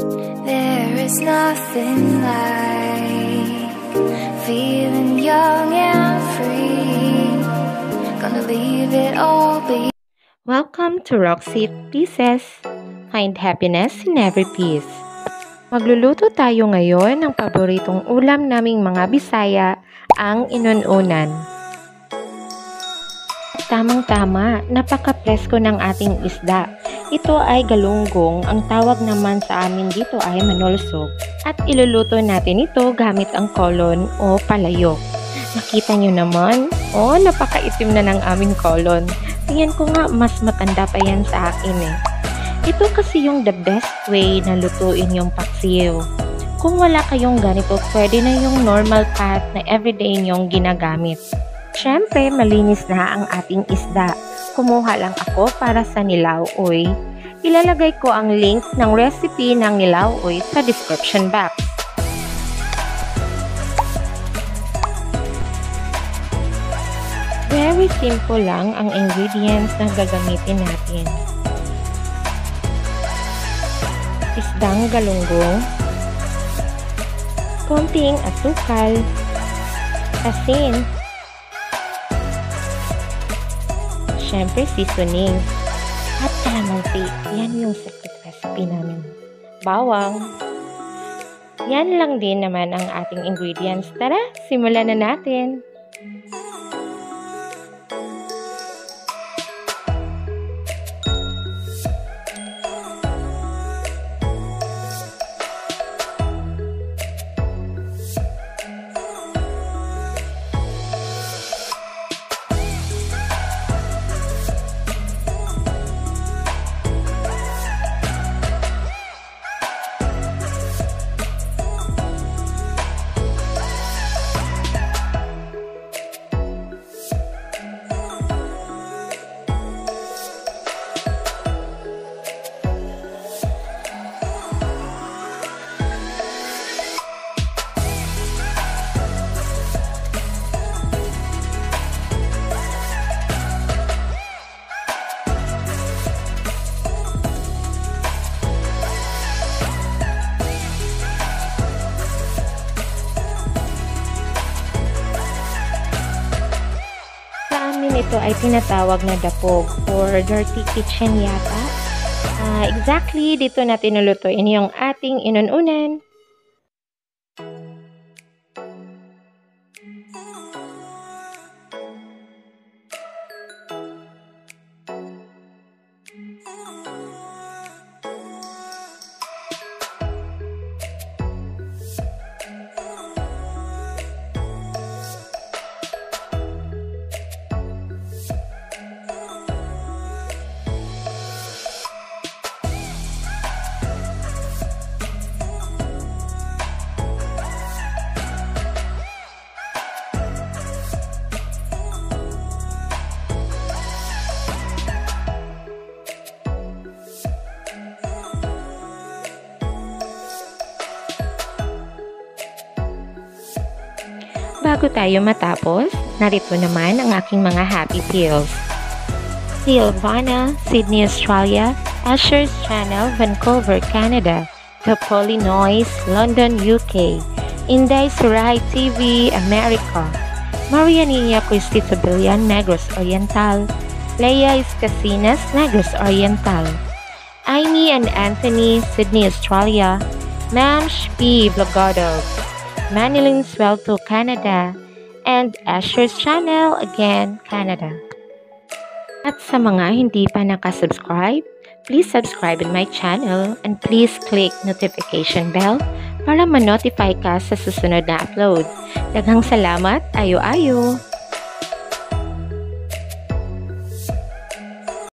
There is nothing like feeling young and free. Gonna leave it all be. Welcome to Roxy Pieces. Find happiness in every piece. Magluluto tayo ngayon ng paboritong ulam naming mga Bisaya, ang INUN-UNAN. Tamang-tama, napaka-presko ng ating isda. Ito ay galunggong, ang tawag naman sa amin dito ay manulsog. At iluluto natin ito gamit ang kolon o palayok. Nakita nyo naman, napakaitim na ng aming kolon. Tingnan ko nga, mas matanda pa yan sa akin eh. Ito kasi yung the best way na lutuin yung paksiw. Kung wala kayong ganito, pwede na yung normal pot na everyday nyong ginagamit. Siyempre, malinis na ang ating isda. Kumuha lang ako para sa nilaw-oy. Ilalagay ko ang link ng recipe ng nilaw-oy sa description box. Very simple lang ang ingredients na gagamitin natin. Isdang galunggong, konting asukal, asin, syempre seasoning, at calamansi. Yan yung secret recipe namin. Bawang. Yan lang din naman ang ating ingredients. Tara, simulan na natin. Ito ay tinatawag na dapog or dirty kitchen yata. Exactly, dito natin nulutuin yung ating INUN-UNAN. Bago tayo matapos, narito naman ang aking mga happy pills. Silvana, Sydney, Australia; Asher's Channel, Vancouver, Canada; The Polinois, London, UK; Inday Surai TV, America; Marianilla Cristitabelian, Negros Oriental; Leia Iscasinas, Negros Oriental; Amy and Anthony, Sydney, Australia; Mamsh P. Vlogado, Manilyn Swelto, Canada; and Asher's Channel, again, Canada. At sa mga hindi pa nakasubscribe, please subscribe in my channel and please click notification bell para ma-notify ka sa susunod na upload. Daghang salamat, ayo-ayo!